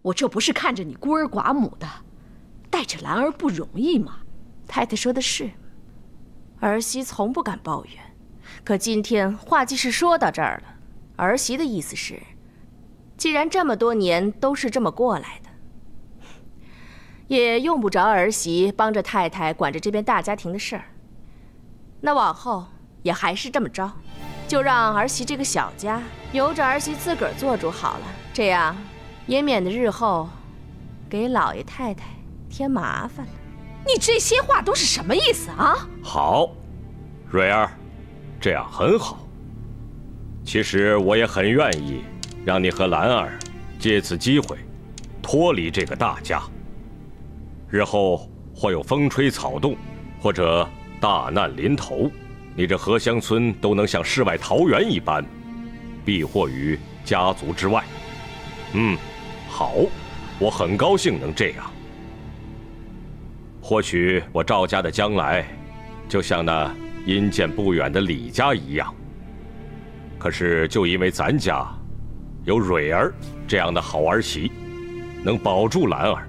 我这不是看着你孤儿寡母的，带着兰儿不容易吗？太太说的是，儿媳从不敢抱怨，可今天话既是说到这儿了，儿媳的意思是，既然这么多年都是这么过来的，也用不着儿媳帮着太太管着这边大家庭的事儿。那往后也还是这么着，就让儿媳这个小家由着儿媳自个儿做主好了，这样也免得日后给老爷太太添麻烦了。你这些话都是什么意思啊？好，蕊儿，这样很好。其实我也很愿意让你和兰儿借此机会脱离这个大家。日后或有风吹草动，或者大难临头，你这荷香村都能像世外桃源一般，避祸于家族之外。好，我很高兴能这样。或许我赵家的将来，就像那阴间不远的李家一样。可是就因为咱家有蕊儿这样的好儿媳，能保住兰儿，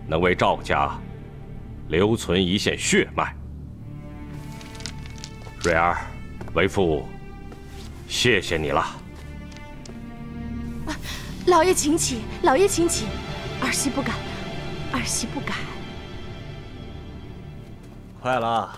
能为赵家留存一线血脉。蕊儿，为父谢谢你了。老爷请起，老爷请起，儿媳不敢，儿媳不敢。快了，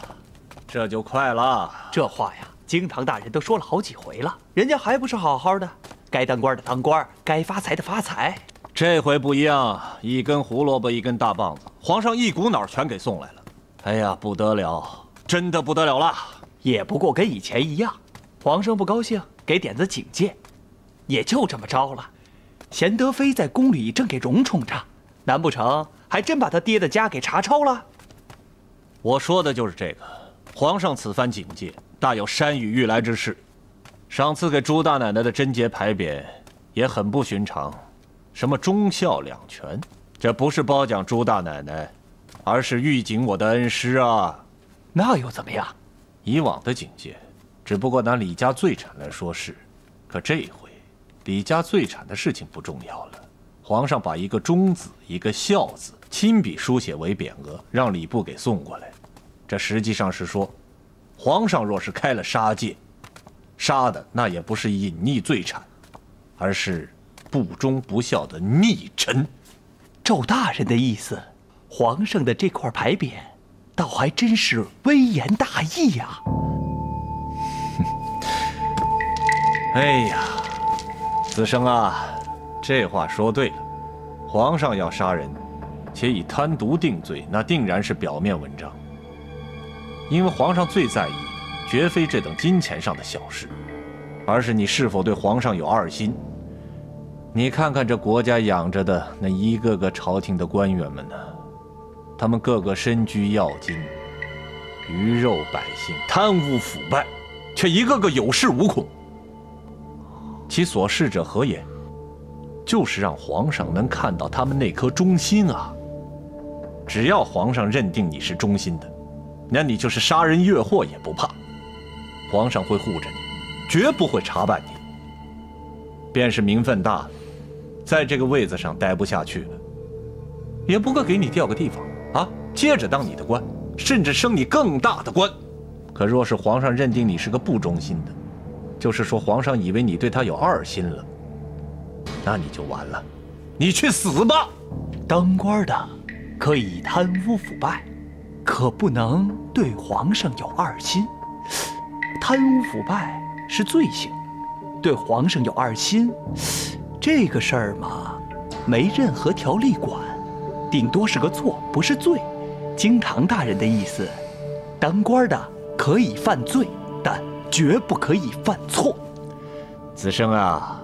这就快了。这话呀，京堂大人都说了好几回了，人家还不是好好的，该当官的当官，该发财的发财。这回不一样，一根胡萝卜一根大棒子，皇上一股脑全给送来了。哎呀，不得了，真的不得了了。也不过跟以前一样，皇上不高兴，给点子警戒，也就这么着了。贤德妃在宫里正给荣宠着，难不成还真把他爹的家给查抄了？我说的就是这个。皇上此番警戒，大有山雨欲来之势。上次给朱大奶奶的贞节牌匾也很不寻常，什么忠孝两全，这不是褒奖朱大奶奶，而是预警我的恩师啊。那又怎么样？以往的警戒，只不过拿李家最产来说事，可这回李家最产的事情不重要了。皇上把一个忠字一个孝字亲笔书写为匾额，让礼部给送过来。这实际上是说，皇上若是开了杀戒，杀的那也不是隐匿罪产，而是不忠不孝的逆臣。赵大人的意思，皇上的这块牌匾倒还真是微言大义呀。哎呀，子生啊，这话说对了。皇上要杀人，且以贪渎定罪，那定然是表面文章。因为皇上最在意的，绝非这等金钱上的小事，而是你是否对皇上有二心。你看看这国家养着的那一个个朝廷的官员们呢，他们个个身居要津，鱼肉百姓，贪污腐败，却一个个有恃无恐。其所事者何也？就是让皇上能看到他们那颗忠心啊！只要皇上认定你是忠心的，那你就是杀人越货也不怕，皇上会护着你，绝不会查办你。便是名分大了，在这个位子上待不下去了，也不过给你调个地方啊，接着当你的官，甚至升你更大的官。可若是皇上认定你是个不忠心的，就是说皇上以为你对他有二心了，那你就完了，你去死吧！当官的可以贪污腐败，可不能对皇上有二心。贪污腐败是罪行，对皇上有二心，这个事儿嘛，没任何条例管，顶多是个错，不是罪。京堂大人的意思，当官的可以犯罪，但绝不可以犯错。子生啊，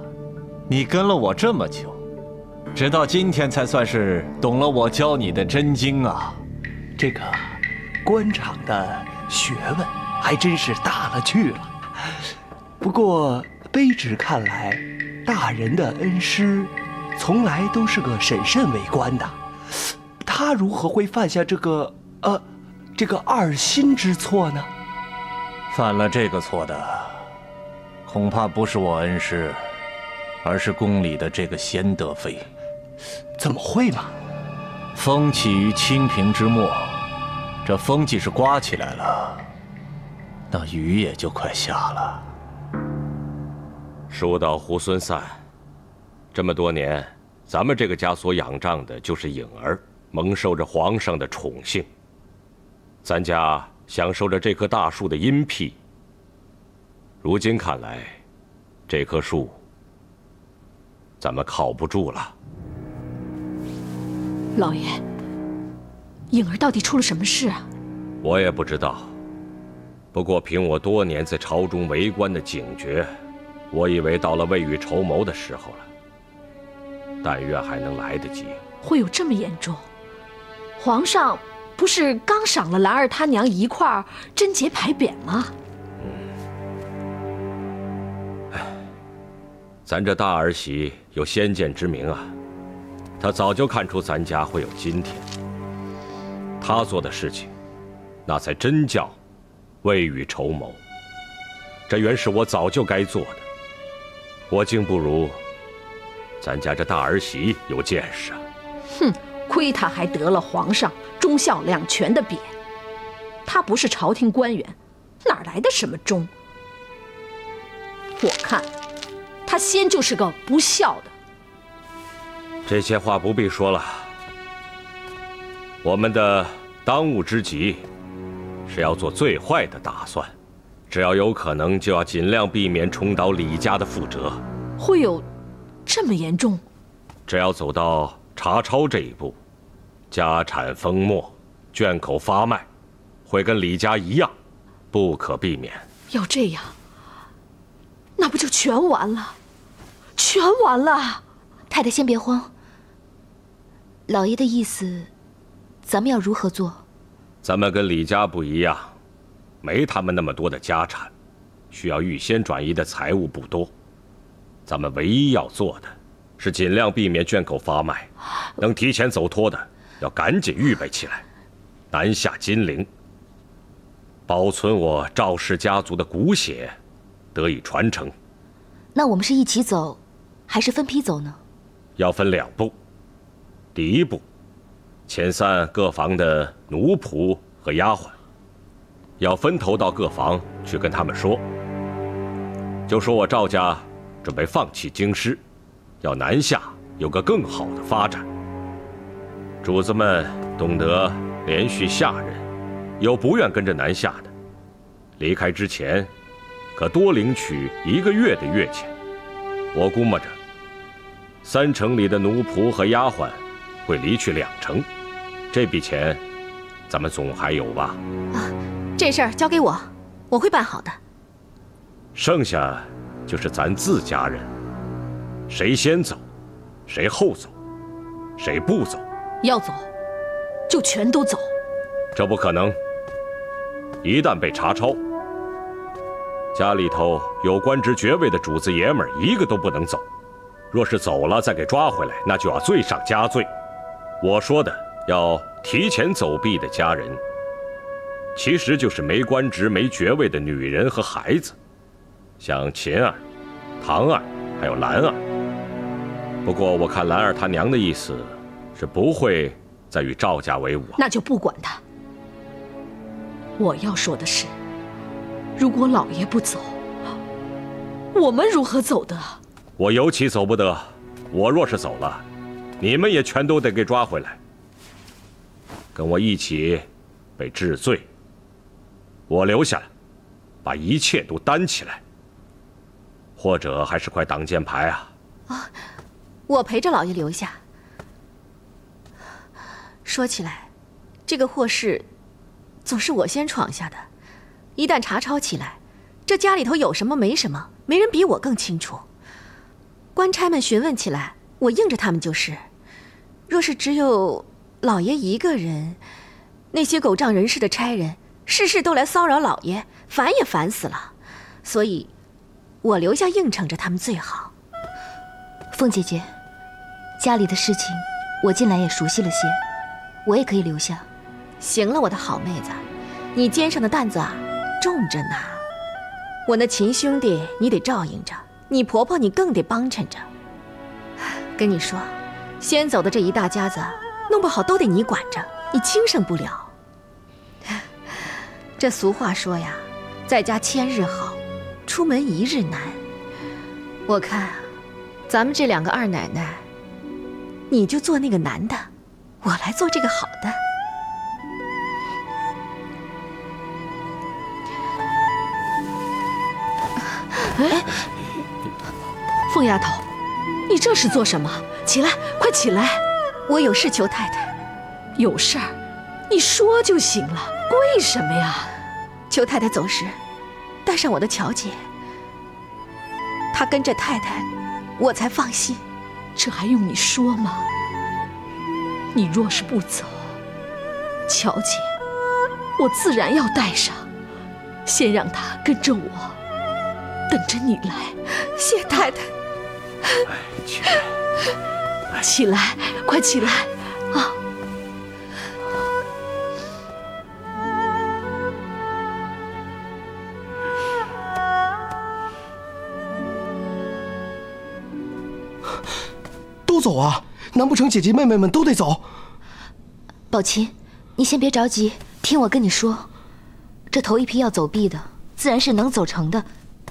你跟了我这么久，直到今天才算是懂了我教你的真经啊。这个官场的学问还真是大了去了。不过卑职看来，大人的恩师从来都是个审慎为官的，他如何会犯下这个二心之错呢？犯了这个错的，恐怕不是我恩师，而是宫里的这个贤德妃。怎么会嘛？风起于清平之末，这风即是刮起来了，那雨也就快下了。书到猢狲散，这么多年，咱们这个家所仰仗的就是颖儿，蒙受着皇上的宠幸。咱家享受着这棵大树的荫庇。如今看来，这棵树咱们靠不住了。老爷，颖儿到底出了什么事啊？我也不知道，不过凭我多年在朝中为官的警觉，我以为到了未雨绸缪的时候了。但愿还能来得及。会有这么严重？皇上不是刚赏了兰儿她娘一块贞节牌匾吗？咱这大儿媳有先见之明啊，她早就看出咱家会有今天。她做的事情，那才真叫未雨绸缪。这原是我早就该做的，我竟不如咱家这大儿媳有见识啊！哼，亏她还得了皇上忠孝两全的匾，她不是朝廷官员，哪来的什么忠？我看她先就是个不孝的。这些话不必说了。我们的当务之急是要做最坏的打算，只要有可能，就要尽量避免重蹈李家的覆辙。会有这么严重？只要走到查抄这一步，家产封没，卷口发卖，会跟李家一样，不可避免。要这样，那不就全完了？全完了！太太先别慌，老爷的意思，咱们要如何做？咱们跟李家不一样，没他们那么多的家产，需要预先转移的财物不多。咱们唯一要做的是尽量避免卷口发卖，能提前走脱的要赶紧预备起来，南下金陵，保存我赵氏家族的骨血，得以传承。那我们是一起走，还是分批走呢？要分2步。第一步，遣散各房的奴仆和丫鬟，要分头到各房去跟他们说，就说我赵家准备放弃京师，要南下有个更好的发展。主子们懂得连续下人，有不愿跟着南下的，离开之前可多领取1个月的月钱。我估摸着3城里的奴仆和丫鬟会离去2成，这笔钱咱们总还有吧？啊，这事儿交给我，我会办好的。剩下就是咱自家人，谁先走，谁后走，谁不走，要走就全都走。这不可能。一旦被查抄，家里头有官职爵位的主子爷们儿1个都不能走。若是走了再给抓回来，那就要罪上加罪。我说的要提前走避的家人，其实就是没官职没爵位的女人和孩子，像秦儿、唐儿还有兰儿。不过我看兰儿她娘的意思是不会再与赵家为伍啊。那就不管他。我要说的是，如果老爷不走，我们如何走的？我尤其走不得。我若是走了，你们也全都得给抓回来，跟我一起被治罪。我留下来，把一切都担起来，或者还是块挡箭牌啊！啊，我陪着老爷留下。说起来，这个祸事总是我先闯下的，一旦查抄起来，这家里头有什么没什么，没人比我更清楚。官差们询问起来，我应着他们就是。若是只有老爷一个人，那些狗仗人势的差人事事都来骚扰老爷，烦也烦死了。所以，我留下应承着他们最好。凤姐姐，家里的事情我近来也熟悉了些，我也可以留下。行了，我的好妹子，你肩上的担子啊重着呢。我那秦兄弟你得照应着，你婆婆你更得帮衬着。跟你说，先走的这一大家子，弄不好都得你管着，你轻省不了。这俗话说呀，在家千日好，出门一日难。我看啊，咱们这2个二奶奶，你就做那个难的，我来做这个好的。哎，凤丫头，你这是做什么？起来，快起来！我有事求太太。有事儿，你说就行了，跪什么呀？求太太走时，带上我的乔姐。她跟着太太，我才放心。这还用你说吗？你若是不走，乔姐，我自然要带上。先让她跟着我，等着你来。谢太太。起来，起来，快起来啊！都走啊！难不成姐姐妹妹们都得走？宝琴，你先别着急，听我跟你说，这头一批要走避的，自然是能走成的，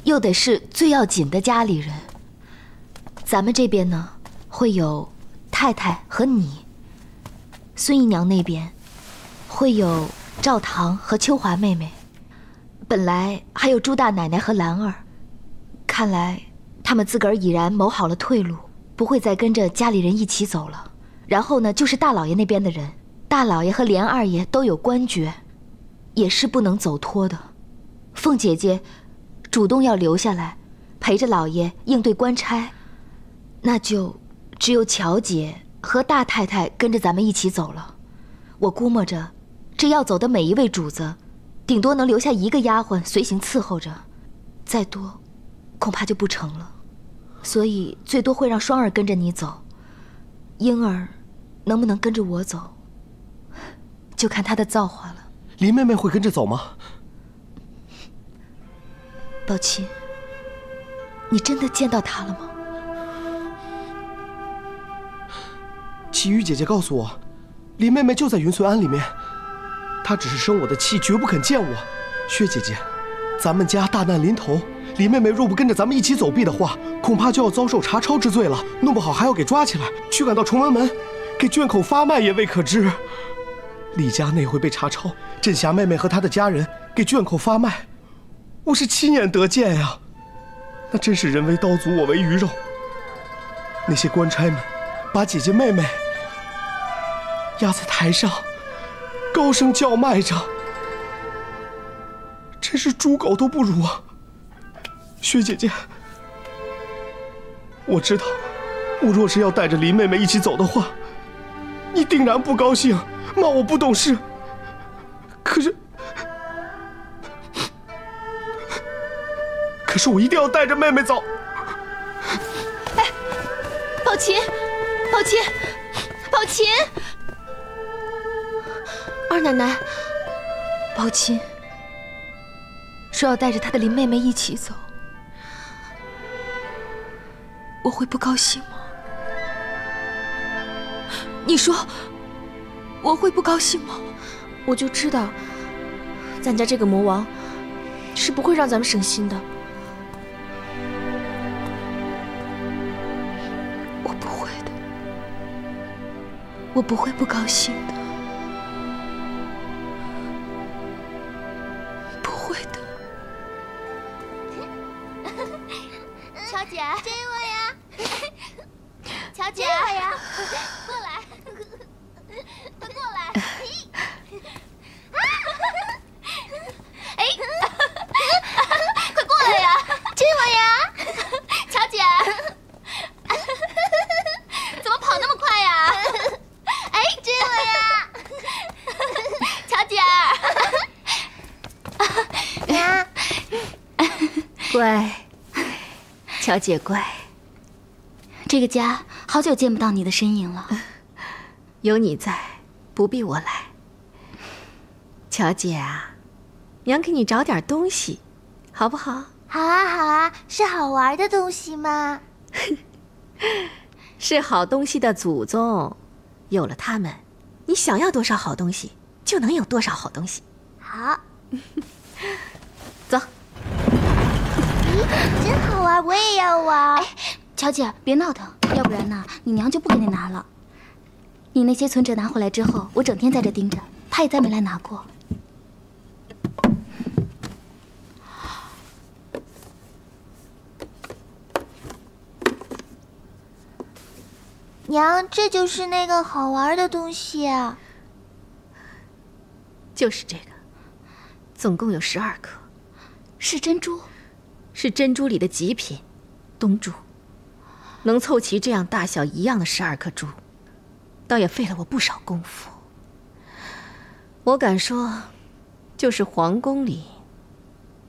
又得是最要紧的家里人。咱们这边呢，会有太太和你；孙姨娘那边会有赵堂和秋华妹妹，本来还有朱大奶奶和兰儿。看来他们自个儿已然谋好了退路，不会再跟着家里人一起走了。然后呢，就是大老爷那边的人，大老爷和连二爷都有官爵，也是不能走脱的。凤姐姐主动要留下来，陪着老爷应对官差，那就只有乔姐和大太太跟着咱们一起走了。我估摸着，这要走的每一位主子，顶多能留下1个丫鬟随行伺候着，再多，恐怕就不成了。所以最多会让双儿跟着你走，莺儿能不能跟着我走，就看她的造化了。林妹妹会跟着走吗？宝琴，你真的见到她了吗？齐玉姐姐告诉我，林妹妹就在云翠庵里面，她只是生我的气，绝不肯见我。薛姐姐，咱们家大难临头，林妹妹若不跟着咱们一起走避的话，恐怕就要遭受查抄之罪了，弄不好还要给抓起来，驱赶到崇文门，给卷口发卖也未可知。李家那回被查抄，镇霞妹妹和她的家人给卷口发卖，我是亲眼得见呀，那真是人为刀俎，我为鱼肉。那些官差们把姐姐妹妹压在台上，高声叫卖着，真是猪狗都不如啊！薛姐姐，我知道，我若是要带着林妹妹一起走的话，你定然不高兴，骂我不懂事。可是我一定要带着妹妹走。哎，宝琴，宝琴，宝琴，二奶奶，宝琴说要带着她的林妹妹一起走，我会不高兴吗？你说我会不高兴吗？我就知道，咱家这个魔王是不会让咱们省心的。我不会的，我不会不高兴的，不会的。乔姐，追我呀！乔姐，追我呀！过来，快过来！哎，快过来呀！追我呀！乔姐，怎么跑那么快呀？哎，追我呀！乔姐，呀，乖，乔姐乖。这个家好久见不到你的身影了。有你在，不必我来。乔姐啊，娘给你找点东西，好不好？好啊，好啊，是好玩的东西吗？是好东西的祖宗，有了它们，你想要多少好东西，就能有多少好东西。好，走。咦，真好玩，我也要玩。哎，乔姐，别闹腾，要不然呢，你娘就不给你拿了。你那些存折拿回来之后，我整天在这盯着，她也再没来拿过。娘，这就是那个好玩的东西啊。就是这个，总共有12颗，是珍珠，是珍珠里的极品，东珠。能凑齐这样大小一样的12颗珠，倒也费了我不少功夫。我敢说，就是皇宫里，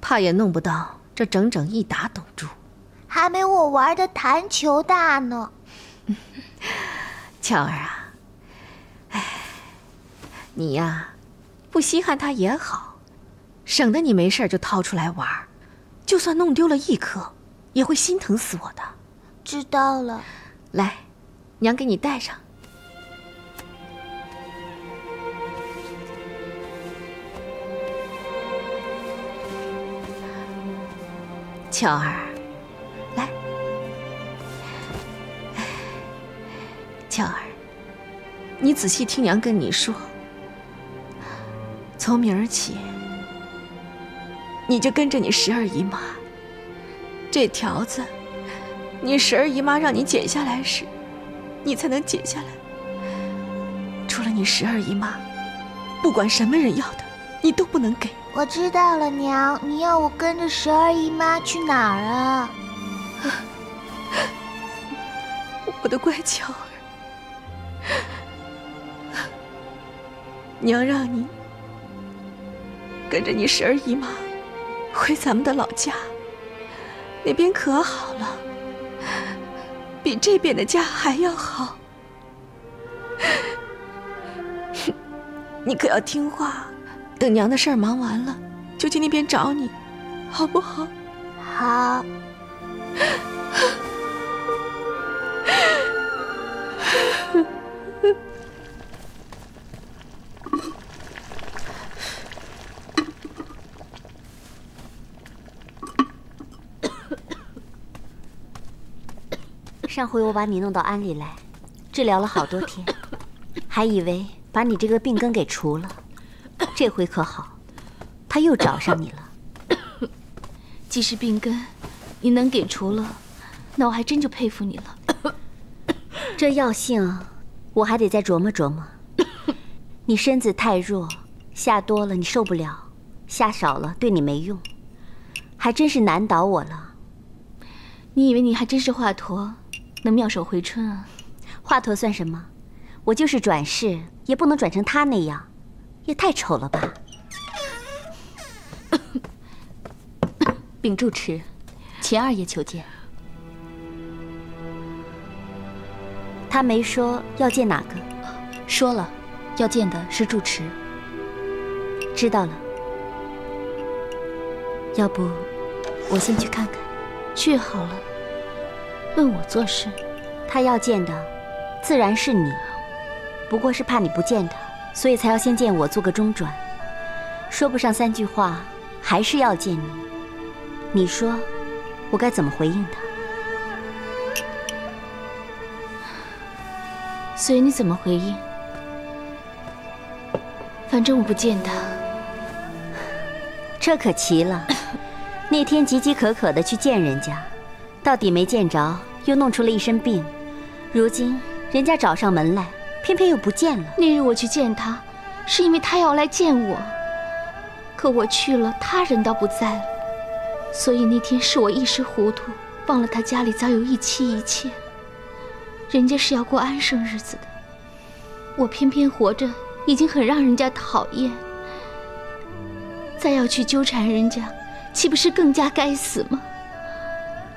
怕也弄不到这整整1打董珠。还没我玩的弹球大呢。巧儿啊，哎，你呀，不稀罕它也好，省得你没事就掏出来玩，就算弄丢了1颗，也会心疼死我的。知道了。来，娘给你戴上。巧儿，来。巧儿，你仔细听娘跟你说，从明儿起，你就跟着你12姨妈。这条子，你12姨妈让你剪下来时，你才能剪下来。除了你12姨妈，不管什么人要的，你都不能给。我知道了，娘，你要我跟着12姨妈去哪儿啊？我的乖巧儿，娘让你跟着你12姨妈回咱们的老家，那边可好了，比这边的家还要好。你可要听话，等娘的事儿忙完了，就去那边找你，好不好？好。上回我把你弄到庵里来，治疗了好多天，还以为把你这个病根给除了。这回可好，他又找上你了。既是病根，你能给除了，那我还真就佩服你了。这药性，我还得再琢磨琢磨。你身子太弱，下多了你受不了，下少了对你没用，还真是难倒我了。你以为你还真是华佗，能妙手回春啊？华佗算什么？我就是转世，也不能转成他那样，也太丑了吧。秉住持，秦二爷求见。他没说要见哪个？说了，要见的是住持。知道了。要不，我先去看看。去好了。问我做事，他要见的，自然是你。不过是怕你不见他，所以才要先见我做个中转。说不上3句话，还是要见你。你说，我该怎么回应他？随你怎么回应。反正我不见他。这可奇了，那天饥饥渴渴的去见人家，到底没见着，又弄出了一身病。如今人家找上门来，偏偏又不见了。那日我去见他，是因为他要来见我，可我去了，他人倒不在了。所以那天是我一时糊涂，忘了他家里早有一妻一妾，人家是要过安生日子的，我偏偏活着已经很让人家讨厌，再要去纠缠人家，岂不是更加该死吗？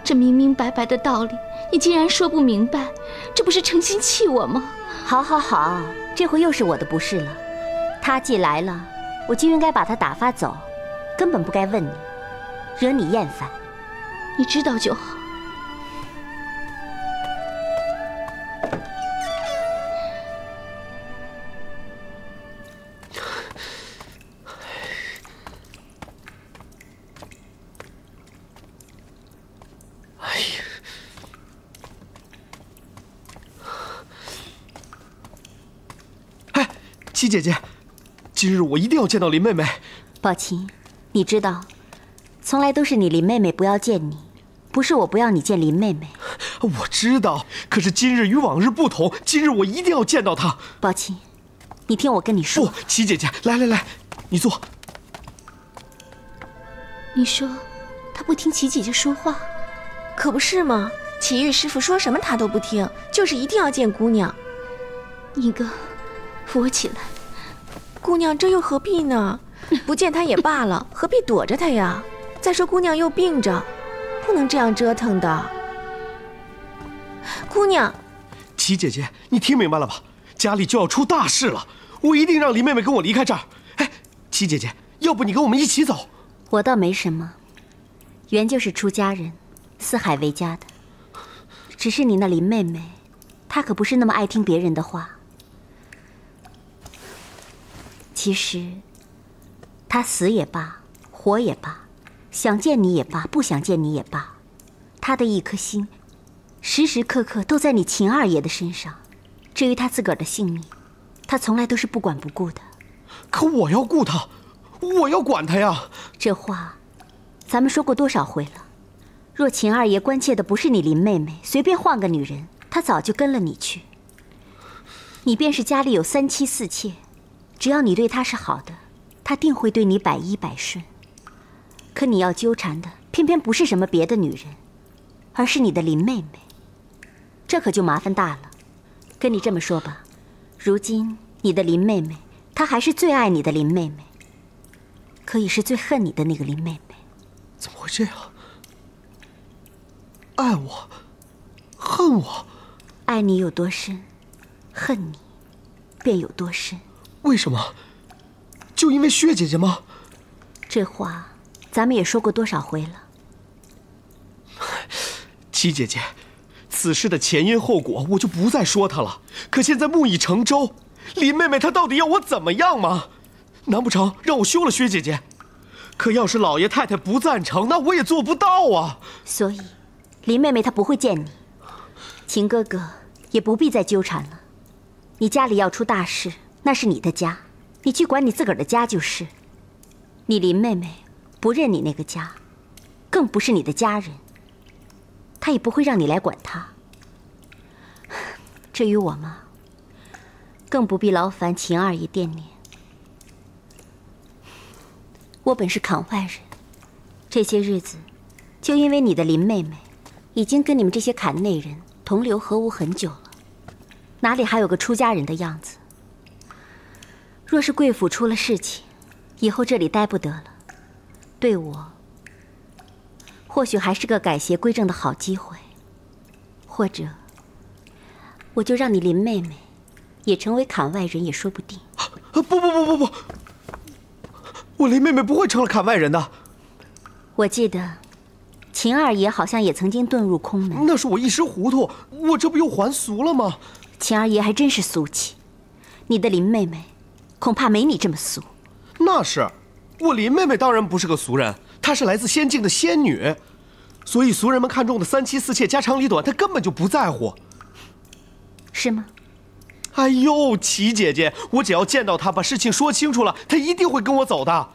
这明明白白的道理，你竟然说不明白，这不是诚心气我吗？好，好，好，这回又是我的不是了。他既来了，我就应该把他打发走，根本不该问你，惹你厌烦。你知道就好。齐姐姐，今日我一定要见到林妹妹。宝琴，你知道，从来都是你林妹妹不要见你，不是我不要你见林妹妹。我知道，可是今日与往日不同，今日我一定要见到她。宝琴，你听我跟你说。不，齐姐姐，来，你坐。你说，他不听齐姐姐说话？可不是吗？齐玉师傅说什么他都不听，就是一定要见姑娘。你哥，扶我起来。姑娘，这又何必呢？不见他也罢了，何必躲着他呀？再说姑娘又病着，不能这样折腾的。姑娘，齐姐姐，你听明白了吧？家里就要出大事了，我一定让林妹妹跟我离开这儿。哎，齐姐姐，要不你跟我们一起走？我倒没什么，原就是出家人，四海为家的。只是你那林妹妹，她可不是那么爱听别人的话。其实，她死也罢，活也罢，想见你也罢，不想见你也罢，她的一颗心，时时刻刻都在你秦二爷的身上。至于她自个儿的性命，她从来都是不管不顾的。可我要顾她，我要管她呀！这话，咱们说过多少回了？若秦二爷关切的不是你林妹妹，随便换个女人，他早就跟了你去。你便是家里有3妻4妾，只要你对他是好的，他定会对你百依百顺。可你要纠缠的，偏偏不是什么别的女人，而是你的林妹妹，这可就麻烦大了。跟你这么说吧，如今你的林妹妹，她还是最爱你的林妹妹，可以是最恨你的那个林妹妹。怎么会这样？爱我，恨我，爱你有多深，恨你便有多深。为什么？就因为薛姐姐吗？这话咱们也说过多少回了。齐姐姐，此事的前因后果我就不再说它了。可现在木已成舟，林妹妹她到底要我怎么样吗？难不成让我休了薛姐姐？可要是老爷太太不赞成，那我也做不到啊。所以林妹妹她不会见你，秦哥哥也不必再纠缠了。你家里要出大事，那是你的家，你去管你自个儿的家就是。你林妹妹不认你那个家，更不是你的家人，她也不会让你来管她。至于我嘛，更不必劳烦秦二爷惦念。我本是坎外人，这些日子就因为你的林妹妹已经跟你们这些坎内人同流合污很久了，哪里还有个出家人的样子？若是贵府出了事情，以后这里待不得了，对我或许还是个改邪归正的好机会。或者我就让你林妹妹也成为坎外人也说不定。不，我林妹妹不会成了坎外人的。我记得秦二爷好像也曾经遁入空门。那是我一时糊涂，我这不又还俗了吗？秦二爷还真是俗气，你的林妹妹恐怕没你这么俗。那是，我林妹妹当然不是个俗人，她是来自仙境的仙女，所以俗人们看中的3妻4妾家长里短，她根本就不在乎。是吗？哎呦，齐姐姐，我只要见到她，把事情说清楚了，她一定会跟我走的。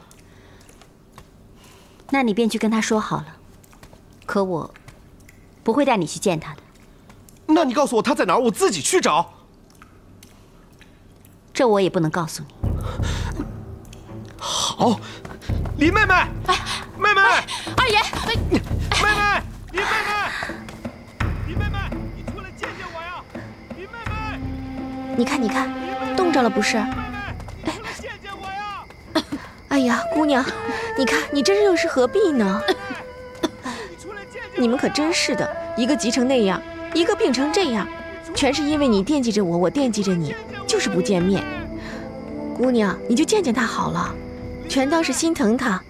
那你便去跟她说好了，可我不会带你去见她的。那你告诉我她在哪儿，我自己去找。这我也不能告诉你。好，林妹妹，妹妹，二爷，妹妹，林妹妹，林妹妹，你出来见见我呀！林妹妹，你看，冻着了不是？哎，见见我呀！哎呀，姑娘，你看你这又是何必呢？你们可真是的，一个急成那样，一个病成这样，全是因为你惦记着我，我惦记着你，就是不见面。姑娘，你就见见他好了，全当是心疼他，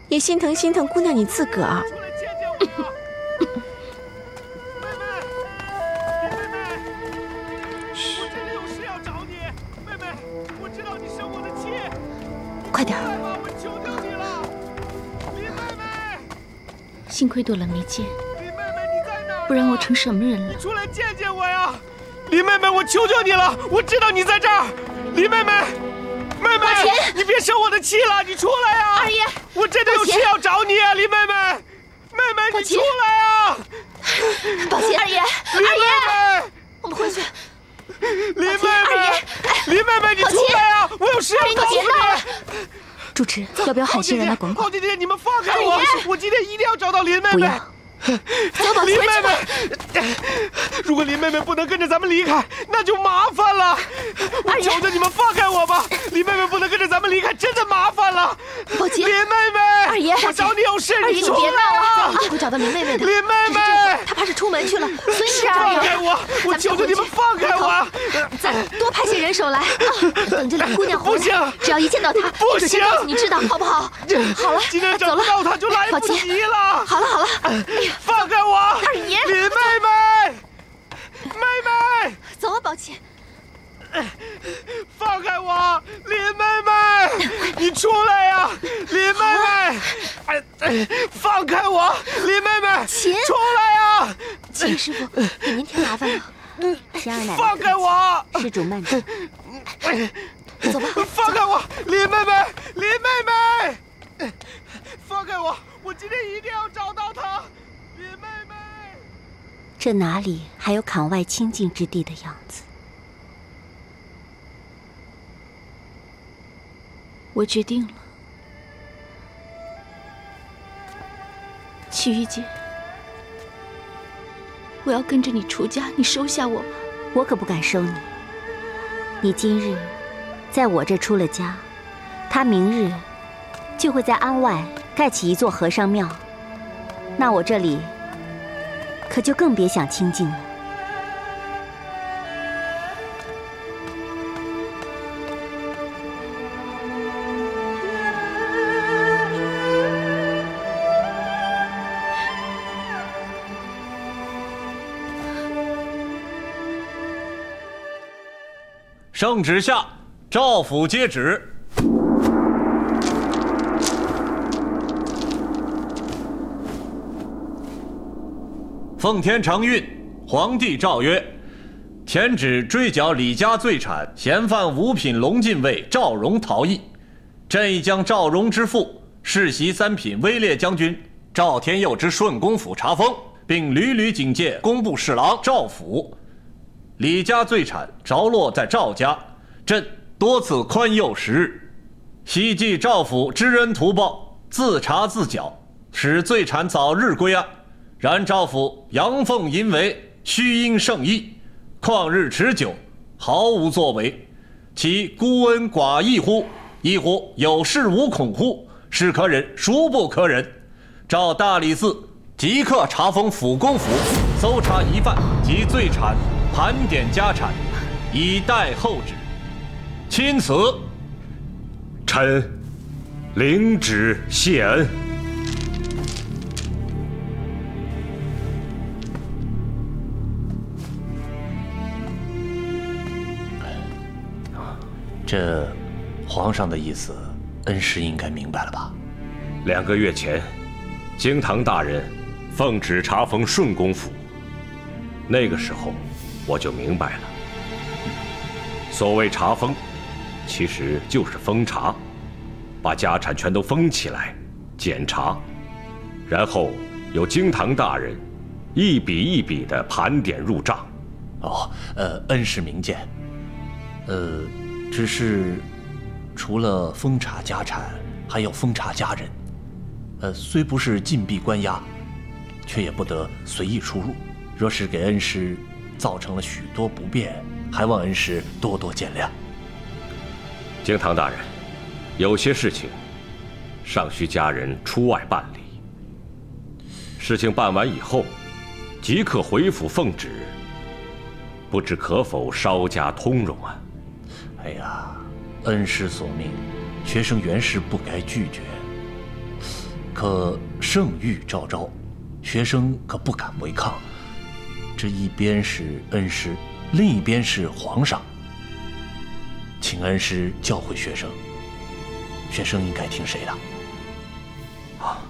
也心疼姑娘你自个儿。快点儿！幸亏躲了没见，不然我成什么人了？你出来见见我呀！林妹妹，我求求你了，我知道你在这儿，林妹妹。妹妹，你别生我的气了，你出来呀！二爷，我真的有事要找你啊，林妹妹，妹妹，你出来啊！抱歉，二爷，我们回去。林妹妹，林妹妹，你出来啊！我有事要告诉你。主持，要不要喊些人来管管？好姐姐，你们放开我！我今天一定要找到林妹妹。不要。林妹妹，如果林妹妹不能跟着咱们离开，那就麻烦了。我求求你们放开我吧！林妹妹不能跟着咱们离开，真的麻烦了。宝琴，林妹妹，二爷，我找你有事，二爷你出来啊！一定会找到林妹妹的。林妹妹，她怕是出门去了，所以是二爷，放开我！我求求你们放开我！再多派些人手来，等着林姑娘回来。不行，只要一见到她，不行，告诉你知道好不好？好了，今天找不到她就来不及了。好了好了，放开我！二爷，林妹妹，妹妹，走啊，宝琴。放开我，林妹妹，你出来呀，林妹妹，放开我，林妹妹，琴，出来呀！秦师傅，给您添麻烦了。是二奶奶，放开我，施主慢走。走吧，放开我，林妹妹，林妹妹，放开我，我今天一定要找到她，林妹妹。这哪里还有槛外清净之地的样子？我决定了，齐玉姐，我要跟着你出家，你收下我吧。我可不敢收你。你今日在我这出了家，他明日就会在庵外盖起一座和尚庙，那我这里可就更别想清净了。圣旨下，赵府接旨。奉天承运，皇帝诏曰：前旨追缴李家罪产嫌犯五品龙禁卫赵荣逃逸，朕已将赵荣之父世袭三品威烈将军赵天佑之顺公府查封，并屡屡警戒工部侍郎赵府。李家罪产着落在赵家，朕多次宽宥10日，希冀赵府知恩图报，自查自缴，使罪产早日归案。然赵府阳奉阴违，虚应圣意，旷日持久，毫无作为，其孤恩寡义乎？亦乎有恃无恐乎？是可忍，孰不可忍？召大理寺即刻查封府公府，搜查疑犯及罪产，盘点家产，以待后旨。钦此。臣领旨谢恩。这皇上的意思，恩师应该明白了吧2个月前，京堂大人奉旨查封顺公府，那个时候我就明白了。所谓查封，其实就是封查，把家产全都封起来，检查，然后由京堂大人一笔一笔的盘点入账。哦，恩师明鉴。只是除了封查家产，还要封查家人。虽不是禁闭关押，却也不得随意出入。若是给恩师造成了许多不便，还望恩师多多见谅。京堂大人，有些事情尚需家人出外办理。事情办完以后，即刻回府奉旨，不知可否稍加通融啊？哎呀，恩师所命，学生原是不该拒绝。可圣谕昭昭，学生可不敢违抗。这一边是恩师，另一边是皇上，请恩师教诲学生，学生应该听谁的？啊，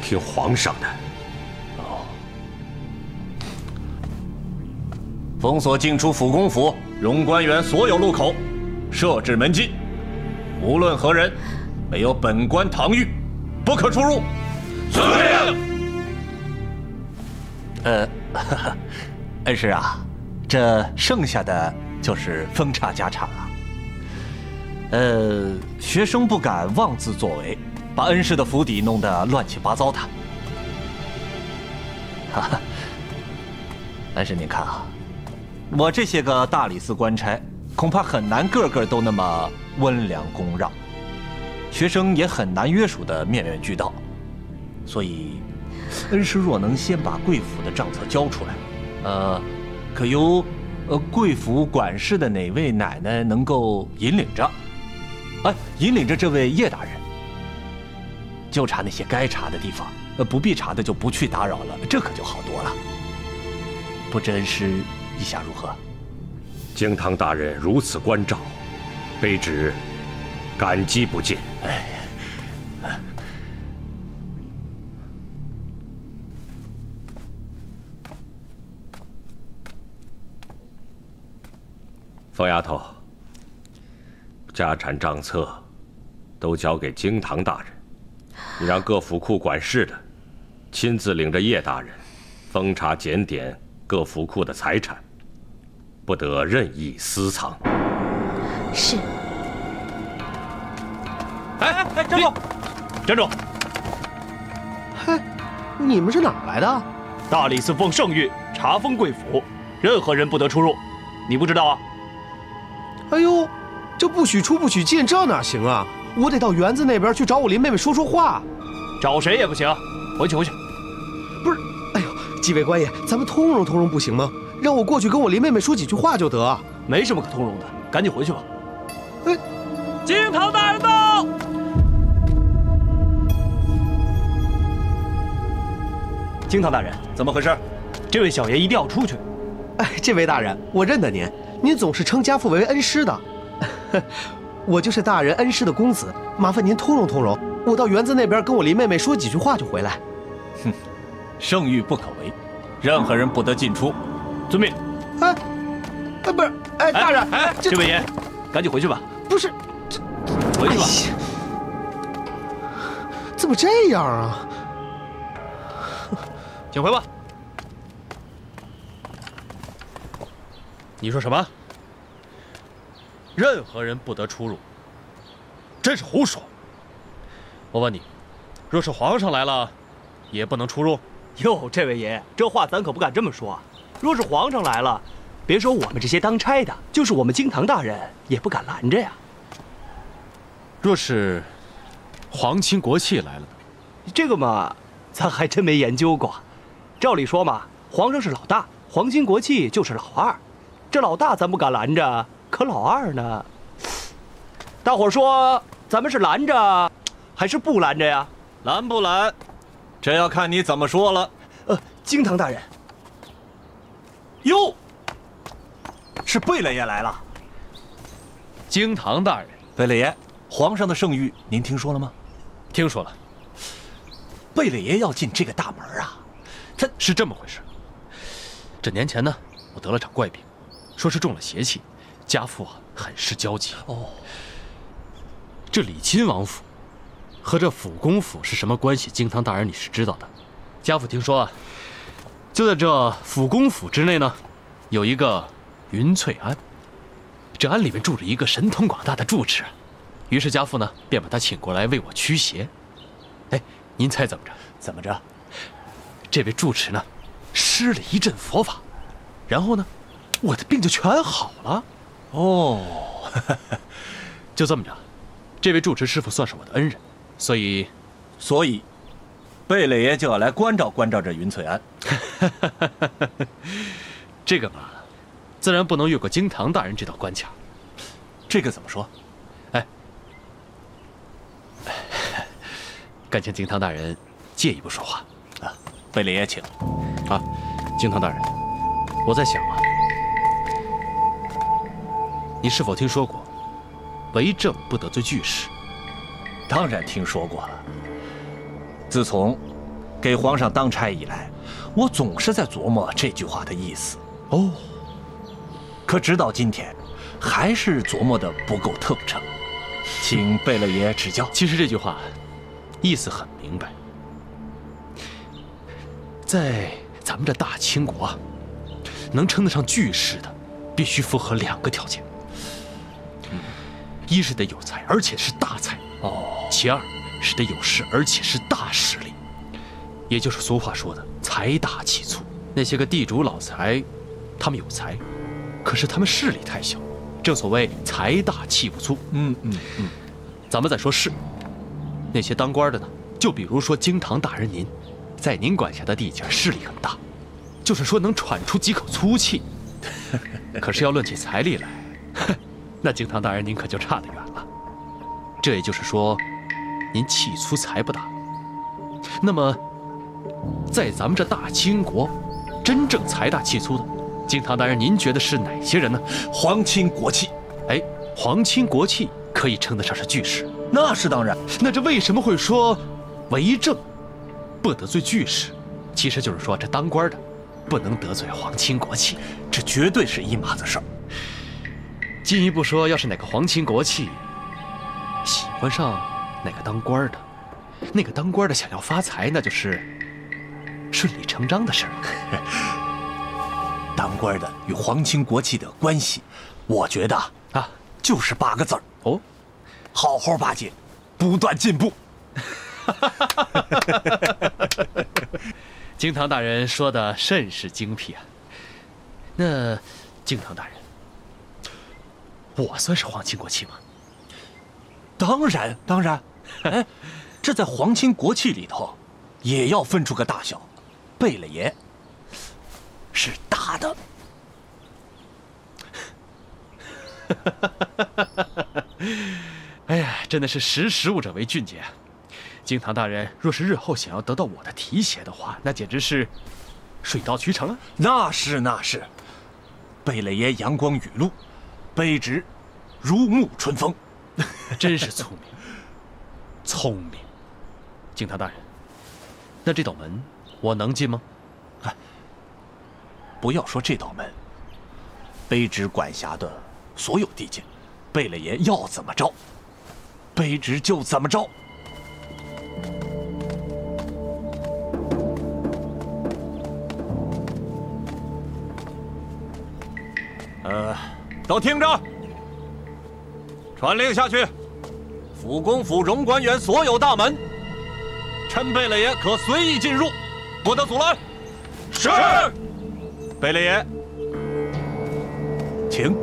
听皇上的。哦。封锁进出府公府、荣官园所有路口，设置门禁，无论何人没有本官唐谕，不可出入。遵命。恩师啊，这剩下的就是分差家产了。学生不敢妄自作为，把恩师的府邸弄得乱七八糟的。哈哈，恩师您看啊，我这些个大理寺官差，恐怕很难个个都那么温良恭让，学生也很难约束的面面俱到。所以，恩师若能先把贵府的账册交出来，可由贵府管事的哪位奶奶能够引领着？引领着这位叶大人，就查那些该查的地方，不必查的就不去打扰了，这可就好多了。不知恩师意下如何？京堂大人如此关照，卑职感激不尽。疯丫头，家产账册都交给京堂大人，你让各府库管事的亲自领着叶大人封查检点各府库的财产，不得任意私藏。是。站住！站住！嘿，你们是哪儿来的？大理寺奉圣谕查封贵府，任何人不得出入，你不知道啊？哎呦，这不许出不许进，这哪行啊？我得到园子那边去找我林妹妹说说话。找谁也不行，回去。不是，哎呦，几位官爷，咱们通融通融不行吗？让我过去跟我林妹妹说几句话就得。没什么可通融的，赶紧回去吧。京堂大人到！京堂大人，怎么回事？这位小爷一定要出去。这位大人，我认得您，您总是称家父为恩师的。我就是大人恩师的公子，麻烦您通融通融，我到园子那边跟我林妹妹说几句话就回来。哼，圣谕不可违，任何人不得进出。遵命。不是，大人，这位爷，赶紧回去吧。不是，回去吧。怎么这样啊？请回吧。你说什么？任何人不得出入，真是胡说！我问你，若是皇上来了，也不能出入？哟，这位爷，这话咱可不敢这么说啊！若是皇上来了，别说我们这些当差的，就是我们京堂大人也不敢拦着呀。若是皇亲国戚来了呢？这个嘛，咱还真没研究过。照理说嘛，皇上是老大，皇亲国戚就是老二。这老大咱不敢拦着，可老二呢？大伙说咱们是拦着，还是不拦着呀？拦不拦，这要看你怎么说了。京堂大人。哟，是贝勒爷来了。京堂大人，贝勒爷，皇上的圣谕您听说了吗？听说了。贝勒爷要进这个大门啊，他是这么回事。这年前呢，我得了场怪病，说是中了邪气，家父很是焦急。这李亲王府和这府公府是什么关系？京堂大人你是知道的。家父听说就在这府公府之内呢，有一个云翠庵，这庵里面住着一个神通广大的住持，于是家父呢便把他请过来为我驱邪。您猜怎么着？怎么着？这位住持呢，施了一阵佛法，然后呢，我的病就全好了。就这么着，这位住持师傅算是我的恩人，所以，贝勒爷就要来关照关照这云翠庵。这个嘛，自然不能越过京堂大人这道关卡。这个怎么说？敢请京堂大人借一步说话。贝勒爷请。京堂大人，我在想你是否听说过为政不得罪巨士？当然听说过了。自从给皇上当差以来，我总是在琢磨这句话的意思。可直到今天，还是琢磨的不够透彻，请贝勒爷指教。其实这句话意思很明白，在咱们这大清国啊，能称得上巨氏的，必须符合2个条件：一是得有才，而且是大才；其二是得有势，而且是大势力。也就是俗话说的财大气粗。那些个地主老财，他们有才，可是他们势力太小，正所谓财大气不粗。咱们再说势，那些当官的呢，就比如说京堂大人您，在您管辖的地界势力很大，就是说能喘出几口粗气。可是要论起财力来，那京堂大人您可就差得远了。这也就是说，您气粗财不大。那么，在咱们这大清国，真正财大气粗的，京堂大人您觉得是哪些人呢？皇亲国戚。哎，皇亲国戚可以称得上是巨氏。那是当然。那这为什么会说为政不得罪巨氏？其实就是说这当官的不能得罪皇亲国戚，这绝对是一码子事儿。进一步说，要是哪个皇亲国戚喜欢上哪个当官的，那个当官的想要发财，那就是顺理成章的事儿。当官的与皇亲国戚的关系，我觉得啊，就是8个字儿哦：好好巴结，不断进步。京堂大人说的甚是精辟啊。那京堂大人，我算是皇亲国戚吗？当然，当然。哎，这在皇亲国戚里头，也要分出个大小。贝勒爷是大的。哎呀，真的是识时务者为俊杰啊！京堂大人若是日后想要得到我的提携的话，那简直是水到渠成啊！那是那是，贝勒爷阳光雨露，卑职如沐春风。真是聪明，聪明。京堂大人，那这道门我能进吗？哎，不要说这道门，卑职管辖的所有地界，贝勒爷要怎么着，卑职就怎么着。都听着，传令下去，府公府荣管院所有大门，臣贝勒爷可随意进入，不得阻拦。是。贝勒爷，请。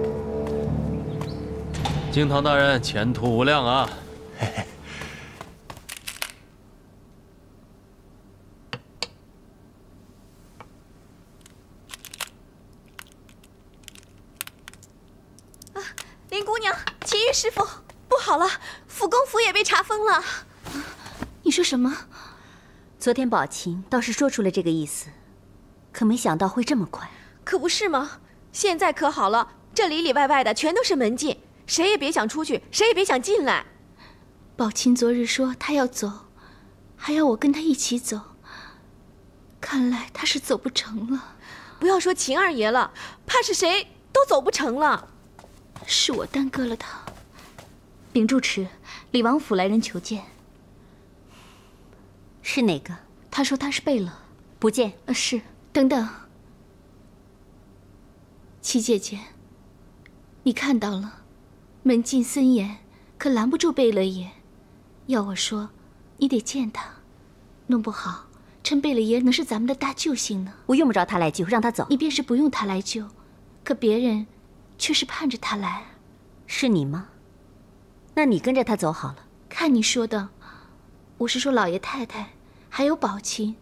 京堂大人前途无量啊！嘿嘿。林姑娘，祁煜师傅，不好了，府公府也被查封了。你说什么？昨天宝琴倒是说出了这个意思，可没想到会这么快。可不是吗？现在可好了，这里里外外的全都是门禁，谁也别想出去，谁也别想进来。宝琴昨日说她要走，还要我跟她一起走，看来她是走不成了。不要说秦二爷了，怕是谁都走不成了。是我耽搁了他。禀住持，李王府来人求见。是哪个？他说他是贝勒。不见。是。等等，七姐姐，你看到了，门禁森严，可拦不住贝勒爷。要我说，你得见他，弄不好，趁贝勒爷能是咱们的大救星呢。我用不着他来救，让他走。你便是不用他来救，可别人却是盼着他来。是你吗？那你跟着他走好了。看你说的，我是说老爷太太还有宝琴，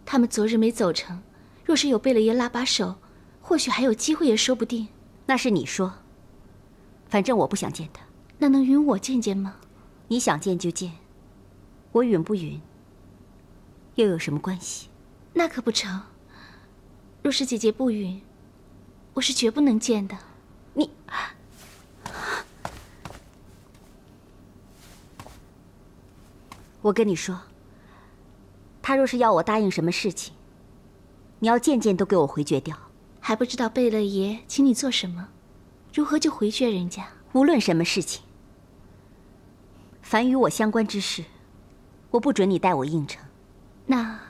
他们昨日没走成，若是有贝勒爷拉把手，或许还有机会也说不定。那是你说，反正我不想见他。那能允我见见吗？你想见就见，我允不允又有什么关系？那可不成。若是姐姐不允，我是绝不能见的。你，我跟你说，他若是要我答应什么事情，你要件件都给我回绝掉。还不知道贝勒爷请你做什么？如何就回绝人家？无论什么事情，凡与我相关之事，我不准你带我应承。那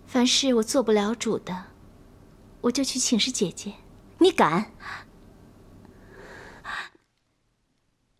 凡是我做不了主的，我就去请示姐姐。你敢？